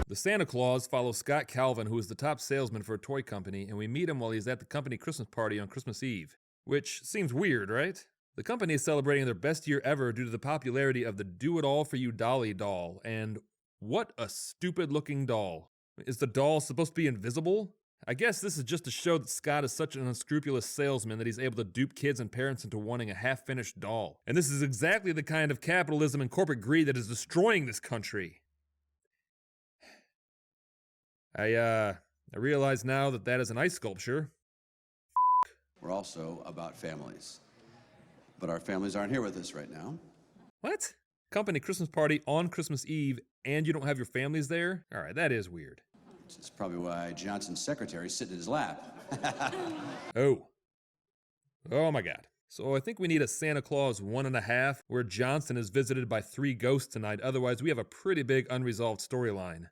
The Santa Claus follows Scott Calvin, who is the top salesman for a toy company, and we meet him while he's at the company Christmas party on Christmas Eve. Which seems weird, right? The company is celebrating their best year ever due to the popularity of the Do-It-All-For-You Dolly doll, and what a stupid-looking doll. Is the doll supposed to be invisible? I guess this is just to show that Scott is such an unscrupulous salesman that he's able to dupe kids and parents into wanting a half-finished doll. And this is exactly the kind of capitalism and corporate greed that is destroying this country. I realize now that that is an ice sculpture. We're also about families. But our families aren't here with us right now. What? Company Christmas party on Christmas Eve and you don't have your families there? Alright, that is weird. It's probably why Johnson's secretary's sitting in his lap. Oh my god. So I think we need a Santa Claus 1.5, where Johnson is visited by 3 ghosts tonight, otherwise we have a pretty big unresolved storyline.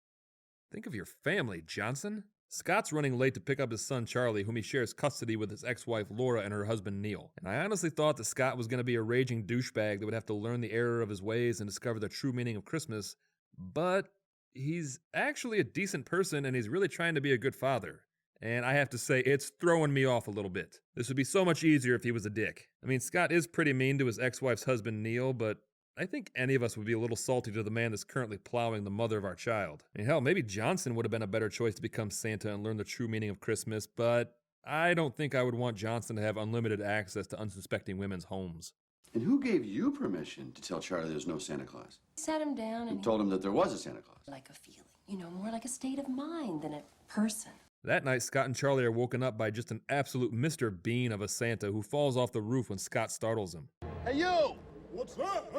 Think of your family, Johnson. Scott's running late to pick up his son Charlie, whom he shares custody with his ex-wife Laura and her husband Neil. And I honestly thought that Scott was going to be a raging douchebag that would have to learn the error of his ways and discover the true meaning of Christmas, but he's actually a decent person and he's really trying to be a good father. And I have to say, it's throwing me off a little bit. This would be so much easier if he was a dick. I mean, Scott is pretty mean to his ex-wife's husband Neil, but I think any of us would be a little salty to the man that's currently plowing the mother of our child. I mean, hell, maybe Johnson would have been a better choice to become Santa and learn the true meaning of Christmas, but I don't think I would want Johnson to have unlimited access to unsuspecting women's homes. And who gave you permission to tell Charlie there's no Santa Claus? Sat him down and told him that there was a Santa Claus. like a feeling, you know, more like a state of mind than a person. That night, Scott and Charlie are woken up by just an absolute Mr. Bean of a Santa who falls off the roof when Scott startles him. Hey, you! What's that?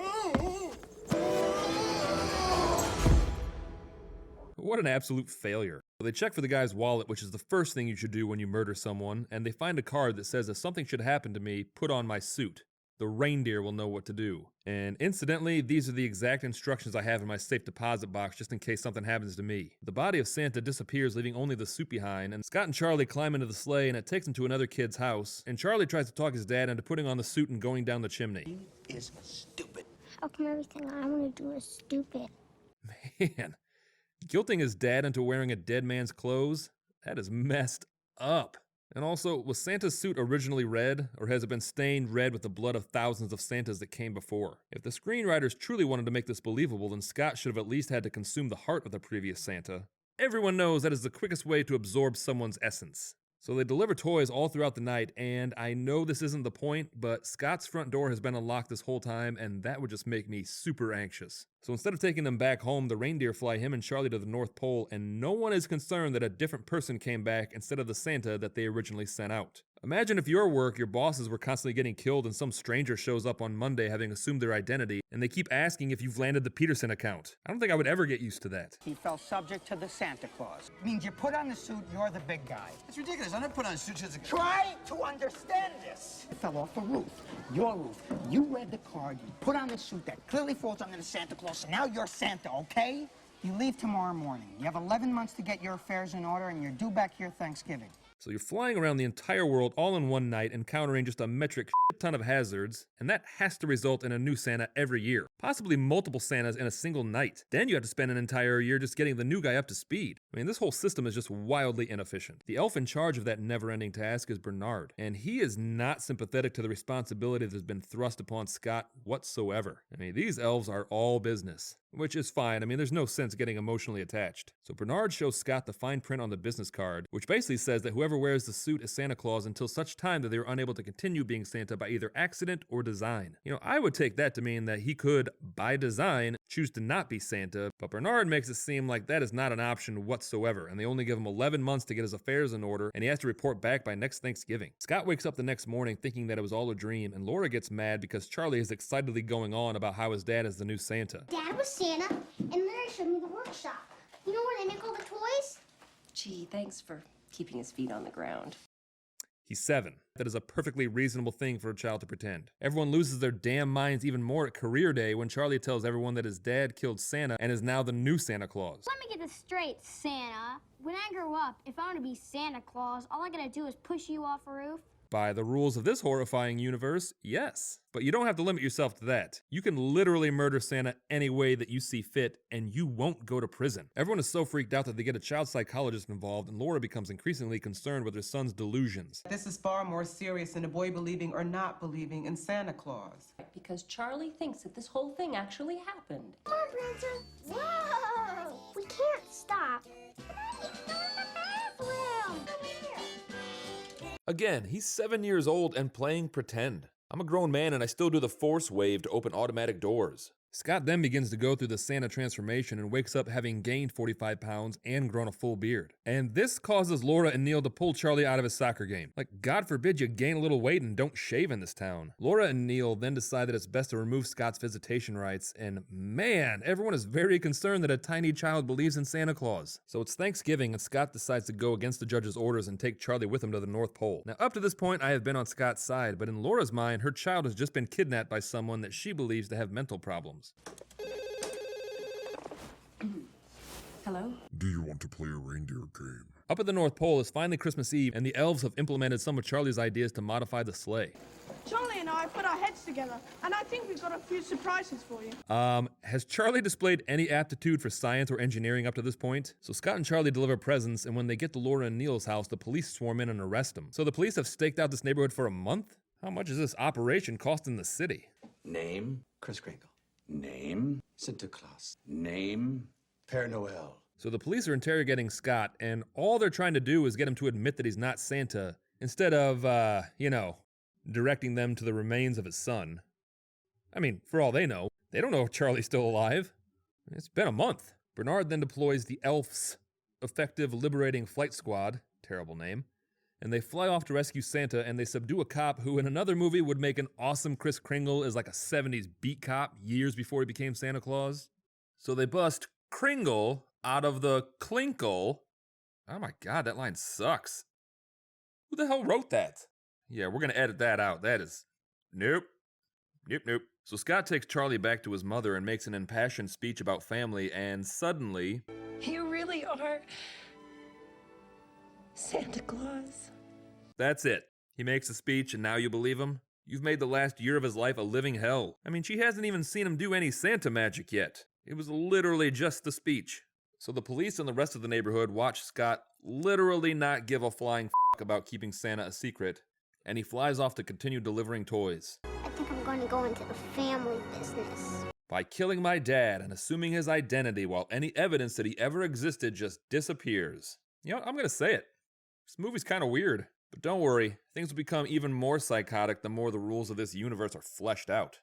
What an absolute failure. They check for the guy's wallet, which is the first thing you should do when you murder someone, and they find a card that says, if something should happen to me, put on my suit. The reindeer will know what to do. And incidentally, these are the exact instructions I have in my safe deposit box just in case something happens to me. The body of Santa disappears, leaving only the suit behind, and Scott and Charlie climb into the sleigh and it takes them to another kid's house, and Charlie tries to talk his dad into putting on the suit and going down the chimney. He is stupid. How come everything I want to do is stupid? Man, guilting his dad into wearing a dead man's clothes? That is messed up. And also, was Santa's suit originally red, or has it been stained red with the blood of thousands of Santas that came before? If the screenwriters truly wanted to make this believable, then Scott should have at least had to consume the heart of the previous Santa. Everyone knows that is the quickest way to absorb someone's essence. So they deliver toys all throughout the night, and I know this isn't the point, but Scott's front door has been unlocked this whole time, and that would just make me super anxious. So instead of taking them back home, the reindeer fly him and Charlie to the North Pole, and no one is concerned that a different person came back instead of the Santa that they originally sent out. Imagine if your work, your bosses were constantly getting killed and some stranger shows up on Monday having assumed their identity, and they keep asking if you've landed the Peterson account. I don't think I would ever get used to that. He fell subject to the Santa Claus. It means you put on the suit, you're the big guy. It's ridiculous. I never put on a suit just a... Try to understand this. It fell off the roof, your roof. You read the card, you put on the suit that clearly falls under the Santa Claus, and now you're Santa, okay? You leave tomorrow morning. You have 11 months to get your affairs in order, and you're due back here Thanksgiving. So you're flying around the entire world all in one night, encountering just a metric shit ton of hazards, and that has to result in a new Santa every year. Possibly multiple Santas in a single night. Then you have to spend an entire year just getting the new guy up to speed. I mean, this whole system is just wildly inefficient. The elf in charge of that never-ending task is Bernard, and he is not sympathetic to the responsibility that has been thrust upon Scott whatsoever. I mean, these elves are all business, which is fine. I mean, there's no sense getting emotionally attached. So Bernard shows Scott the fine print on the business card, which basically says that whoever wears the suit is Santa Claus until such time that they are unable to continue being Santa by either accident or design. You know, I would take that to mean that he could, by design, choose to not be Santa, but Bernard makes it seem like that is not an option whatsoever, and they only give him 11 months to get his affairs in order, and he has to report back by next Thanksgiving. Scott wakes up the next morning thinking that it was all a dream, and Laura gets mad because Charlie is excitedly going on about how his dad is the new Santa. Dad was Santa, and Larry showed me the workshop. You know where they make all the toys? Gee, thanks for keeping his feet on the ground. He's 7. That is a perfectly reasonable thing for a child to pretend. Everyone loses their damn minds even more at career day when Charlie tells everyone that his dad killed Santa and is now the new Santa Claus. Let me get this straight, Santa. When I grow up, if I want to be Santa Claus, all I gotta do is push you off a roof? By the rules of this horrifying universe, yes. But you don't have to limit yourself to that. You can literally murder Santa any way that you see fit, and you won't go to prison. Everyone is so freaked out that they get a child psychologist involved, and Laura becomes increasingly concerned with her son's delusions. This is far more serious than a boy believing or not believing in Santa Claus. Because Charlie thinks that this whole thing actually happened. Come on, Prancer. Whoa! We can't stop. Again, he's 7 years old and playing pretend. I'm a grown man and I still do the force wave to open automatic doors. Scott then begins to go through the Santa transformation and wakes up having gained 45 pounds and grown a full beard. And this causes Laura and Neil to pull Charlie out of his soccer game. Like, God forbid you gain a little weight and don't shave in this town. Laura and Neil then decide that it's best to remove Scott's visitation rights, and man, everyone is very concerned that a tiny child believes in Santa Claus. So it's Thanksgiving and Scott decides to go against the judge's orders and take Charlie with him to the North Pole. Now, up to this point, I have been on Scott's side, but in Laura's mind, her child has just been kidnapped by someone that she believes to have mental problems. Hello? Do you want to play a reindeer game? Up at the North Pole, it's finally Christmas Eve, and the elves have implemented some of Charlie's ideas to modify the sleigh. Charlie and I put our heads together, and I think we've got a few surprises for you. Has Charlie displayed any aptitude for science or engineering up to this point? So Scott and Charlie deliver presents, and when they get to Laura and Neil's house, the police swarm in and arrest them. So the police have staked out this neighborhood for a month? How much is this operation costing the city? Name, Kris Kringle. Name, Sinterklaas. Name, Père Noël. So the police are interrogating Scott, and all they're trying to do is get him to admit that he's not Santa, instead of, directing them to the remains of his son. I mean, for all they know, they don't know if Charlie's still alive. It's been a month. Bernard then deploys the ELF's Effective Liberating Flight Squad, terrible name, and they fly off to rescue Santa, and they subdue a cop who in another movie would make an awesome Kris Kringle as like a 70s beat cop years before he became Santa Claus. So they bust Kringle out of the Klinkle. Oh my God, that line sucks. Who the hell wrote that? Yeah, we're gonna edit that out. That is, nope. So Scott takes Charlie back to his mother and makes an impassioned speech about family, and suddenly... You really are Santa Claus. That's it. He makes a speech and now you believe him? You've made the last year of his life a living hell. I mean, she hasn't even seen him do any Santa magic yet. It was literally just the speech. So the police and the rest of the neighborhood watch Scott literally not give a flying f*** about keeping Santa a secret, and he flies off to continue delivering toys. I think I'm going to go into the family business. By killing my dad and assuming his identity while any evidence that he ever existed just disappears. You know, I'm gonna say it. This movie's kind of weird. But don't worry, things will become even more psychotic the more the rules of this universe are fleshed out.